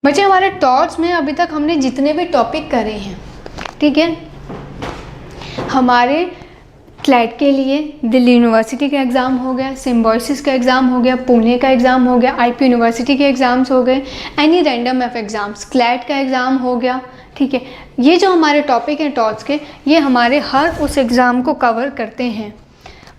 बच्चे हमारे टॉट्स में अभी तक हमने जितने भी टॉपिक करे हैं, ठीक है, हमारे क्लैट के लिए दिल्ली यूनिवर्सिटी का एग्ज़ाम हो गया, सिम्बोसिस का एग्ज़ाम हो गया, पुणे का एग्ज़ाम हो गया, आईपी यूनिवर्सिटी के एग्ज़ाम्स हो गए, any random F exams, CLAT का एग्ज़ाम हो गया, ठीक है। ये जो हमारे टॉपिक हैं टॉट्स के, ये हमारे हर उस एग्ज़ाम को कवर करते हैं।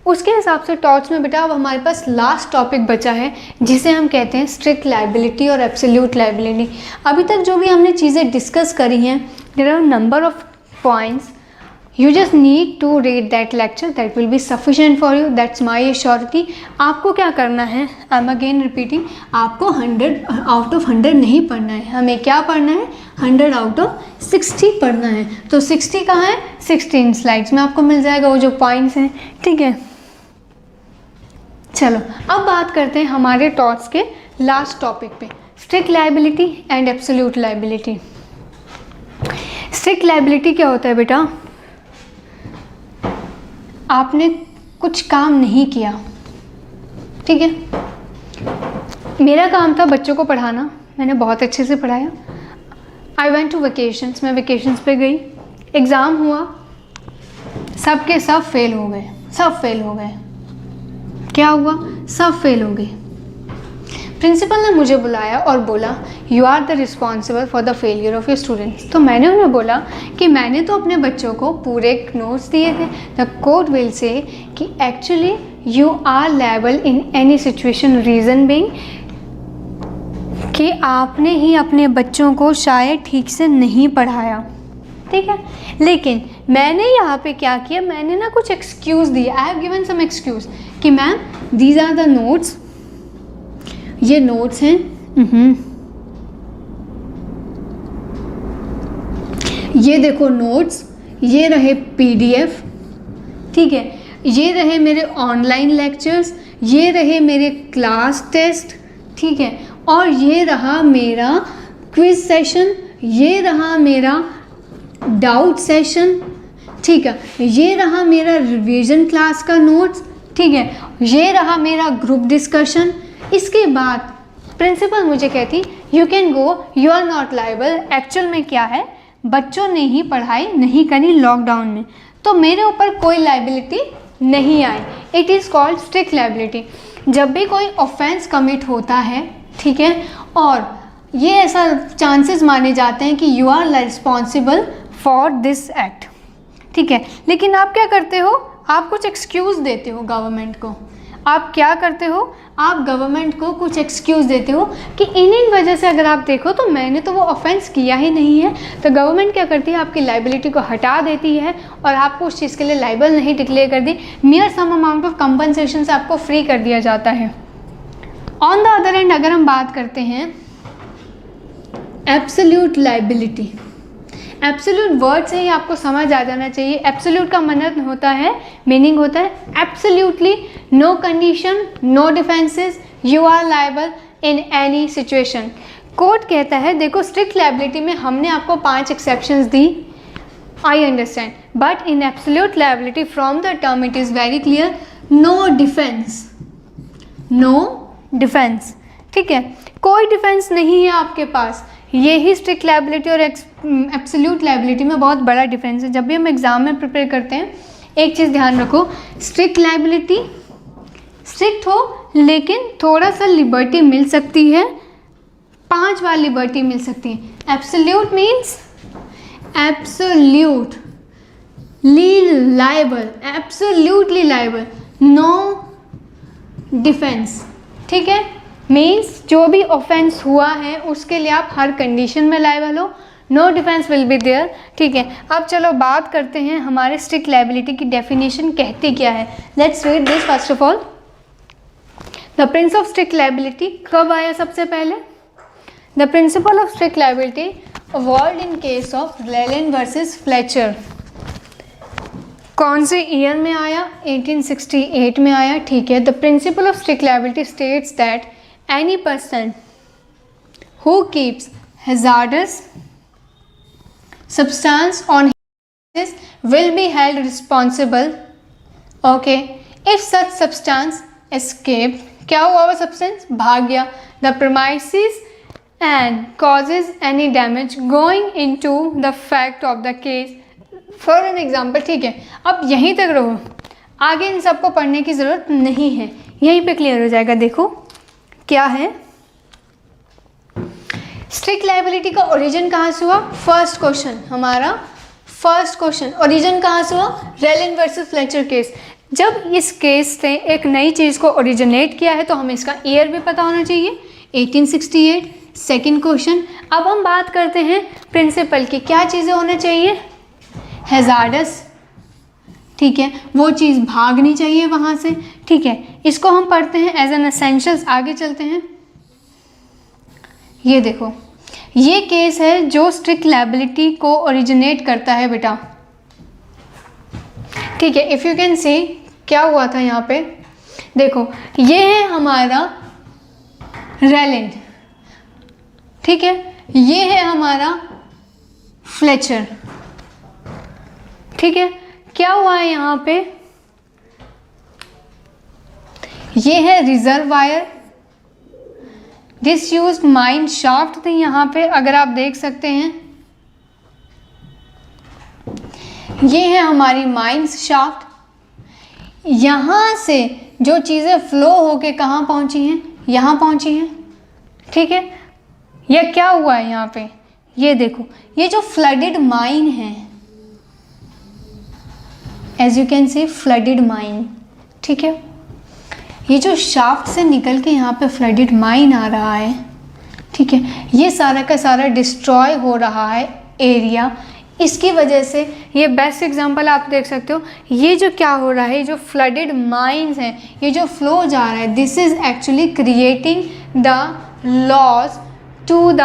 उसके हिसाब से टॉट्स में बेटा अब हमारे पास लास्ट टॉपिक बचा है जिसे हम कहते हैं स्ट्रिक्ट लायबिलिटी और एब्सोल्यूट लायबिलिटी। अभी तक जो भी हमने चीज़ें डिस्कस करी हैं, there are number of points, you just need to read that lecture, that will be sufficient for you, that's my surety। आपको क्या करना है, I'm again repeating, आपको 100 आउट ऑफ 100 नहीं पढ़ना है, हमें क्या पढ़ना है, 100 आउट ऑफ 60 पढ़ना है। तो 60 कहाँ है, 16 स्लाइड्स में आपको मिल जाएगा वो जो पॉइंट्स हैं, ठीक है। चलो अब बात करते हैं हमारे टॉट्स के लास्ट टॉपिक पे, strict liability and absolute liability. Strict liability क्या होता है बेटा, आपने कुछ काम नहीं किया, ठीक है, मेरा काम था बच्चों को पढ़ाना, मैंने बहुत अच्छे से पढ़ाया, आई वेंट टू वेकेशंस, मैं वेकेशंस पे गई, एग्ज़ाम हुआ, सब के सब फेल हो गए, सब फेल हो गए। क्या हुआ, सब फेल हो गए। प्रिंसिपल ने मुझे बुलाया और बोला you are the responsible for the failure of your students. तो मैंने उन्हें बोला कि मैंने तो अपने बच्चों को पूरे नोट्स दिए थे। द कोर्ट विल से कि actually you are liable in any situation, reason being कि आपने ही अपने बच्चों को शायद ठीक से नहीं पढ़ाया, ठीक है। लेकिन मैंने यहाँ पे क्या किया, मैंने ना कुछ एक्सक्यूज़ दिया, I have given some excuse कि ma'am these are the notes, ये नोट्स हैं, ये देखो नोट्स, ये रहे पीडीएफ, ठीक है, ये रहे मेरे ऑनलाइन लेक्चर्स, ये रहे मेरे क्लास टेस्ट, ठीक है, और ये रहा मेरा क्विज सेशन, ये रहा मेरा डाउट सेशन, ठीक है, ये रहा मेरा रिवीजन क्लास का नोट्स, ठीक है, ये रहा मेरा ग्रुप डिस्कशन। इसके बाद प्रिंसिपल मुझे कहती you can go, you are not liable. Actual में क्या है, बच्चों ने ही पढ़ाई नहीं करी लॉकडाउन में, तो मेरे ऊपर कोई लायबिलिटी नहीं आई। It is called strict liability. जब भी कोई ऑफेंस कमिट होता है, ठीक है, और ये ऐसा चांसेस माने जाते हैं कि you are responsible for this act, ठीक है, लेकिन आप क्या करते हो, आप कुछ एक्सक्यूज़ देते हो गवर्नमेंट को। आप क्या करते हो, आप गवर्नमेंट को कुछ एक्सक्यूज़ देते हो कि इन वजह से अगर आप देखो तो मैंने तो वो ऑफेंस किया ही नहीं है। तो गवर्नमेंट क्या करती है, आपकी लायबिलिटी को हटा देती है और आपको उस चीज़ के लिए लायबल नहीं डिक्लेयर कर दी, mere some amount of compensation से आपको फ्री कर दिया जाता है। ऑन द अदर एंड अगर हम बात करते हैं एब्सोल्यूट लायबिलिटी, एब्सोल्यूट वर्ड से ही आपको समझ आ जाना चाहिए। एब्सोल्यूट का मतलब होता है, मीनिंग होता है absolutely, no condition, no defences, you are liable in any situation. Court कहता है, देखो स्ट्रिक्ट लायबिलिटी में हमने आपको 5 एक्सेप्शंस दी, I understand, but in absolute liability from the term it is very clear, no defence, no defence, ठीक है, कोई डिफेंस नहीं है आपके पास। ये ही स्ट्रिक्ट लायबिलिटी और एब्सोल्यूट लायबिलिटी में बहुत बड़ा डिफरेंस है। जब भी हम एग्ज़ाम में प्रिपेयर करते हैं, एक चीज़ ध्यान रखो, स्ट्रिक्ट लायबिलिटी स्ट्रिक्ट हो लेकिन थोड़ा सा लिबर्टी मिल सकती है, 5 बार लिबर्टी मिल सकती है। Absolute means absolutely liable, absolutely liable, no defence, ठीक है, मीन्स जो भी ऑफेंस हुआ है उसके लिए आप हर कंडीशन में लायबल हो, no defence will be there, ठीक है। अब चलो बात करते हैं हमारे स्ट्रिक्ट लायबिलिटी की डेफिनेशन कहती क्या है। Let's read this first of all. The principle of strict liability कब आया सबसे पहले, the principle of strict liability evolved in case of Rylands versus Fletcher. कौन से ईयर में आया, 1868 में आया, ठीक है। The principle of strict liability states that any person who keeps hazardous substance on his will be held responsible, okay, if such substance escaped, क्या हुआ वो सब्सटेंस, भाग गया, the premises and causes any damage going into the fact of the case for an example। ठीक है, अब यहीं तक रहो, आगे इन सबको पढ़ने की ज़रूरत नहीं है, यहीं पे क्लियर हो जाएगा। देखो क्या है, स्ट्रिक्ट लायबिलिटी का ओरिजिन कहाँ से हुआ? फर्स्ट क्वेश्चन, हमारा फर्स्ट क्वेश्चन, ओरिजिन कहाँ से हुआ? रेलिन वर्सेस फ्लेचर केस। जब इस केस से एक नई चीज़ को ओरिजिनेट किया है तो हमें इसका ईयर भी पता होना चाहिए, 1868। सेकेंड क्वेश्चन, अब हम बात करते हैं प्रिंसिपल की, क्या चीज़ें होना चाहिए? हैजार्डस, ठीक है, वो चीज़ भागनी चाहिए वहाँ से। ठीक है, इसको हम पढ़ते हैं एज एन एसेंशियल्स। आगे चलते हैं, ये देखो, ये केस है जो स्ट्रिक्ट लायबिलिटी को ओरिजिनेट करता है बेटा। ठीक है, इफ़ यू कैन सी क्या हुआ था यहाँ पे, देखो ये है हमारा रेलिन, ठीक है, ये है हमारा फ्लेचर। ठीक है, क्या हुआ है यहाँ पे, ये है रिजर्वायर, डिसयूज्ड माइन शाफ्ट थी यहाँ पे, अगर आप देख सकते हैं ये है हमारी माइंस शाफ्ट। यहाँ से जो चीज़ें फ्लो होके कहाँ पहुँची हैं? यहाँ पहुँची हैं। ठीक है, यह क्या हुआ है यहाँ पे, ये देखो, ये जो फ्लडेड माइन है, as you can see flooded mine. ठीक है, ये जो शाफ्ट से निकल के यहाँ पे फ्लडेड माइन आ रहा है, ठीक है, ये सारा का सारा डिस्ट्रॉय हो रहा है एरिया। इसकी वजह से ये बेस्ट एग्जांपल आप देख सकते हो, ये जो क्या हो रहा है, जो फ्लडेड माइंस हैं, ये जो फ्लो जा रहा है, this is actually creating the loss to the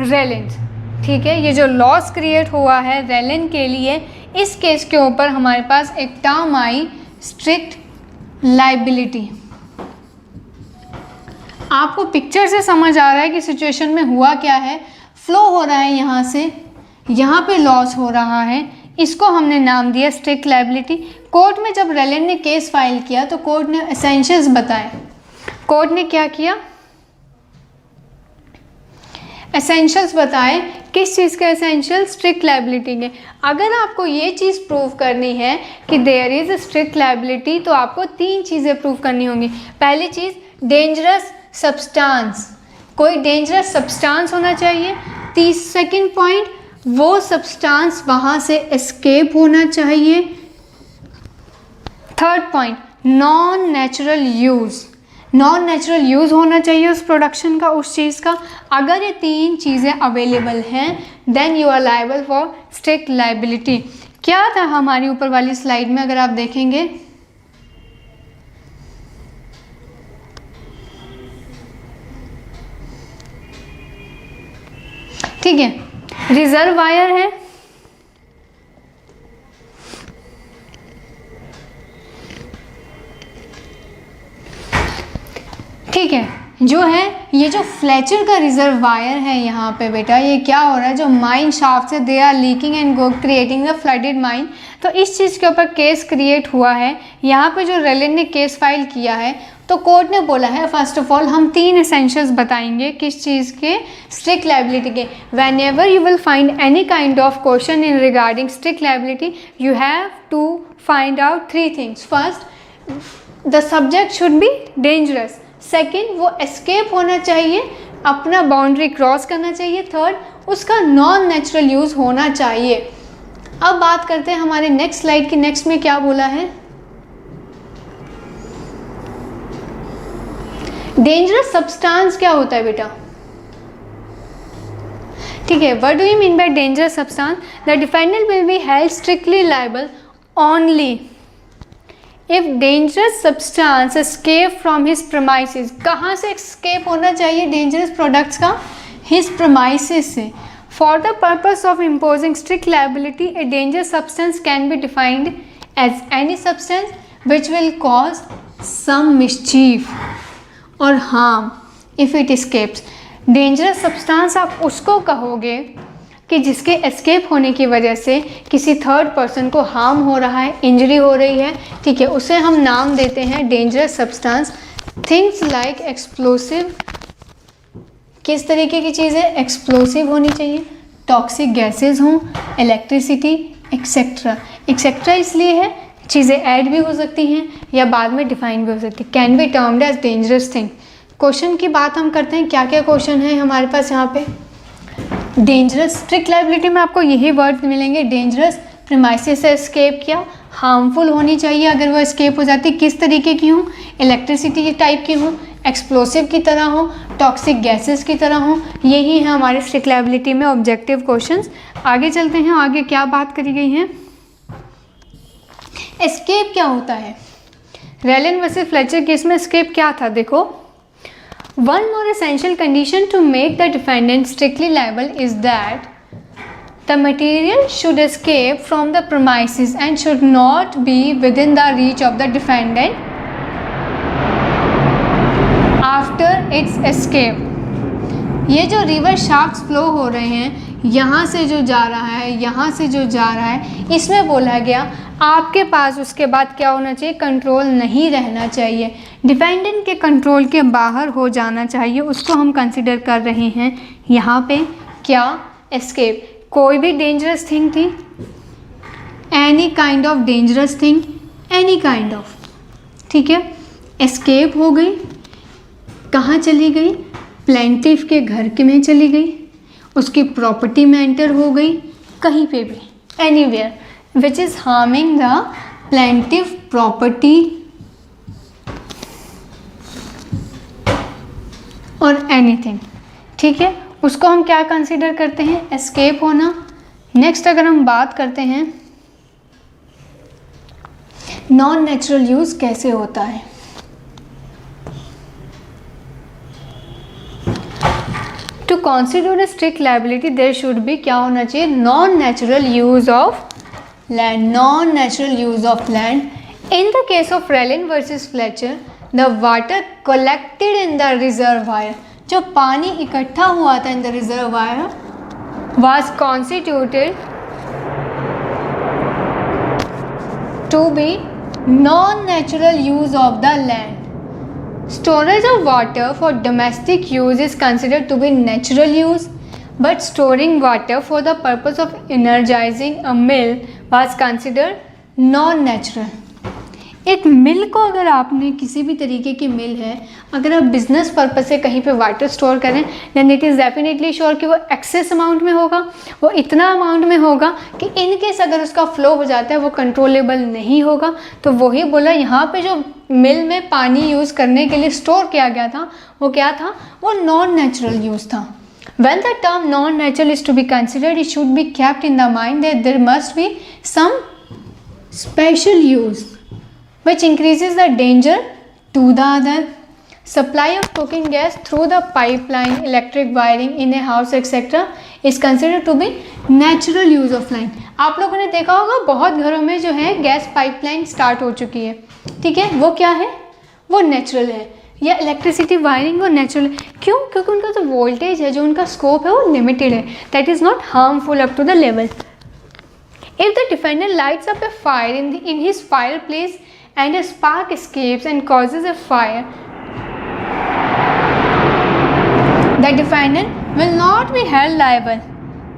Rylands. ठीक है, ये जो लॉस क्रिएट हुआ है रेलिन के लिए, इस केस के ऊपर हमारे पास एक टर्म आई स्ट्रिक्ट लायबिलिटी। आपको पिक्चर से समझ आ रहा है कि सिचुएशन में हुआ क्या है, फ्लो हो रहा है यहाँ से, यहाँ पे लॉस हो रहा है, इसको हमने नाम दिया स्ट्रिक्ट लायबिलिटी। कोर्ट में जब रेलिन ने केस फाइल किया तो कोर्ट ने एसेंशियल्स बताए। कोर्ट ने क्या किया? एसेंशियल्स बताए। किस चीज़ के एसेंशियल? स्ट्रिक्ट लायबिलिटी के। अगर आपको ये चीज़ प्रूव करनी है कि देयर इज़ स्ट्रिक्ट लायबिलिटी, तो आपको 3 चीज़ें प्रूव करनी होंगी। पहली चीज़, डेंजरस सब्सटेंस, कोई डेंजरस सब्सटेंस होना चाहिए। सेकंड पॉइंट, वो सब्सटेंस वहाँ से एस्केप होना चाहिए। Third point, non natural use, non natural use होना चाहिए उस प्रोडक्शन का, उस चीज़ का। अगर ये 3 चीज़ें अवेलेबल हैं then you are liable for strict liability. क्या था हमारी ऊपर वाली स्लाइड में, अगर आप देखेंगे, ठीक है, रिजर्वायर है, ठीक है, जो है ये जो फ्लेचर का रिजर्वायर है यहाँ पे बेटा, ये क्या हो रहा है, जो माइन शाफ्ट से they are leaking and go creating the flooded mine. तो इस चीज़ के ऊपर केस क्रिएट हुआ है। यहाँ पे जो रेलिन ने केस फाइल किया है, तो कोर्ट ने बोला है फर्स्ट ऑफ ऑल हम 3 एसेंशियल्स बताएंगे, किस चीज़ के? स्ट्रिक्ट लायबिलिटी के। Whenever you will find any kind of question in regarding strict liability, you have to find out 3 things. First, the subject should be dangerous. Second, वो escape होना चाहिए, अपना बाउंड्री क्रॉस करना चाहिए। Third, उसका non natural use होना चाहिए। अब बात करते हैं हमारे नेक्स्ट स्लाइड की। नेक्स्ट में क्या बोला है? डेंजरस सब्सटेंस क्या होता है बेटा? ठीक है, what do you mean by dangerous substance? The defendant will be held strictly liable only if dangerous substance escape from his premises. कहाँ से एस्केप होना चाहिए डेंजरस प्रोडक्ट्स का? हिज प्रेमाइसेस से। For the purpose of imposing strict liability, a dangerous substance can be defined as any substance which will cause some mischief और harm if it escapes. Dangerous substance आप उसको कहोगे कि जिसके escape होने की वजह से किसी थर्ड पर्सन को हार्म हो रहा है, इंजरी हो रही है, ठीक है, उसे हम नाम देते हैं dangerous substance. Things like explosive, किस तरीके की चीज़ें? एक्सप्लोसिव होनी चाहिए, टॉक्सिक गैसेस हों, इलेक्ट्रिसिटी, एक्सेट्रा। एक्सेट्रा इसलिए है चीज़ें ऐड भी हो सकती हैं या बाद में डिफाइन भी हो सकती है। Can be termed as dangerous thing. Question की बात हम करते हैं, क्या क्या क्वेश्चन है हमारे पास यहाँ पे। डेंजरस, स्ट्रिक्ट लायबिलिटी में आपको यही वर्ड मिलेंगे, डेंजरस, प्रीमाइसेस से एस्केप किया, हार्मफुल होनी चाहिए अगर वो एस्केप हो जाती, किस तरीके की हूँ, इलेक्ट्रिसिटी टाइप की हूँ, एक्सप्लोसिव की तरह हो, टॉक्सिक गैसेस की तरह हो। यही है हमारे स्ट्रिक्ट लायबिलिटी में ऑब्जेक्टिव क्वेश्चंस। आगे चलते हैं, आगे क्या बात करी गई है। एस्केप क्या होता है? रेलन वर्सेस फ्लेचर केस में एस्केप क्या था? देखो, one more essential condition to make the defendant strictly liable is that the material should escape from the premises and should not be within the reach of the defendant after its escape। ये जो river shafts flow हो रहे हैं, यहाँ से जो जा रहा है, यहाँ से जो जा रहा है, इसमें बोला गया आपके पास उसके बाद क्या होना चाहिए? कंट्रोल नहीं रहना चाहिए, डिफेंडेंट के कंट्रोल के बाहर हो जाना चाहिए, उसको हम कंसिडर कर रहे हैं यहाँ पे क्या? एस्केप। कोई भी डेंजरस थिंग थी, any kind of dangerous thing, any kind of, ठीक है, एस्केप हो गई, कहाँ चली गई? प्लेंटिफ के घर के में चली गई, उसकी प्रॉपर्टी में एंटर हो गई, कहीं पे भी, anywhere which is harming the plaintiff property और एनीथिंग, ठीक है, उसको हम क्या कंसीडर करते हैं? एस्केप होना। नेक्स्ट अगर हम बात करते हैं नॉन नेचुरल यूज़ कैसे होता है। To constitute a strict liability there should be क्या होना चाहिए? Non natural use of land, non natural use of land. In the case of Rylands versus Fletcher, the water collected in the reservoir, जो पानी इकट्ठा हुआ था in the reservoir was constituted to be non natural use of the land. Storage of water for domestic use is considered to be natural use, but storing water for the purpose of energising a mill was considered non natural. एक मिल को अगर आपने किसी भी तरीके की मिल है, अगर आप बिजनेस पर्पस से कहीं पे वाटर स्टोर करें, then it is definitely sure कि वो एक्सेस अमाउंट में होगा, वो इतना अमाउंट में होगा कि इन केस अगर उसका फ्लो हो जाता है वो कंट्रोलेबल नहीं होगा। तो वही बोला, यहाँ पे जो मिल में पानी यूज़ करने के लिए स्टोर किया गया था वो क्या था? वो नॉन नेचुरल यूज़ था। When the term non-natural is to be considered, it should be kept in the mind that there must be some special use which increases the danger to the other. Supply of cooking gas through the pipeline, electric wiring in a house etc. is considered to be natural use of line. आप लोगों ने देखा होगा बहुत घरों में जो है गैस पाइपलाइन स्टार्ट हो चुकी है, ठीक है, वो क्या है? वो नेचुरल है। या इलेक्ट्रिसिटी वायरिंग वो नेचुरल है। क्यों? क्योंकि उनका जो वोल्टेज है, जो उनका स्कोप है, वो लिमिटेड है, that is not harmful up to the level. If the defendant lights up a fire in his fireplace and a spark escapes and causes a fire, the defendant will not be held liable.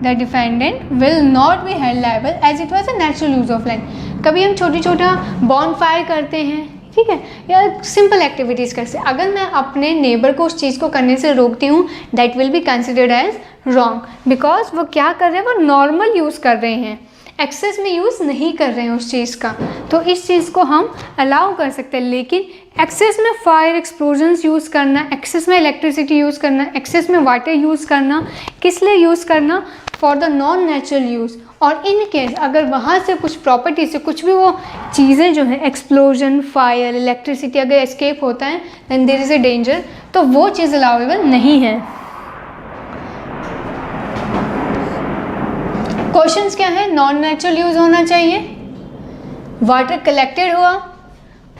The defendant will not be held liable as it was a natural use of land. कभी हम छोटा bonfire करते हैं, ठीक है, या simple activities करते हैं, अगर मैं अपने नेबर को उस चीज़ को करने से रोकती हूँ, that will be considered as wrong, because वो क्या कर रहे हैं? वो नॉर्मल यूज़ कर रहे हैं, एक्सेस में यूज़ नहीं कर रहे हैं उस चीज़ का। तो इस चीज़ को हम अलाउ कर सकते हैं, लेकिन एक्सेस में फायर एक्सप्लोजन्स यूज़ करना, एक्सेस में इलेक्ट्रिसिटी यूज़ करना, एक्सेस में वाटर यूज़ करना, किस लिए यूज़ करना? For the non natural use. और इन केस अगर वहाँ से कुछ प्रॉपर्टी से कुछ भी वो चीज़ें जो हैं, एक्सप्लोजन, फायर, इलेक्ट्रिसिटी अगर एस्केप होता है, then there is a danger, तो वो चीज़ अलाउेबल नहीं है। क्वेश्चंस क्या है? नॉन नेचुरल यूज़ होना चाहिए, वाटर कलेक्टेड हुआ,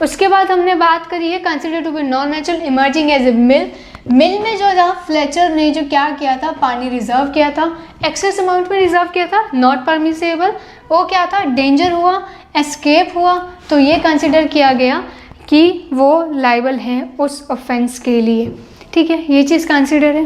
उसके बाद हमने बात करी है consider to be non natural, emerging as a mill. Mill में जो था फ्लेचर ने जो क्या किया था? पानी रिजर्व किया था, एक्सेस अमाउंट में रिजर्व किया था, नॉट परमिसेबल। वो क्या था? डेंजर हुआ, एस्केप हुआ, तो ये कंसिडर किया गया कि वो लायबल हैं उस ऑफेंस के लिए, ठीक है, ये चीज़ कंसिडर है।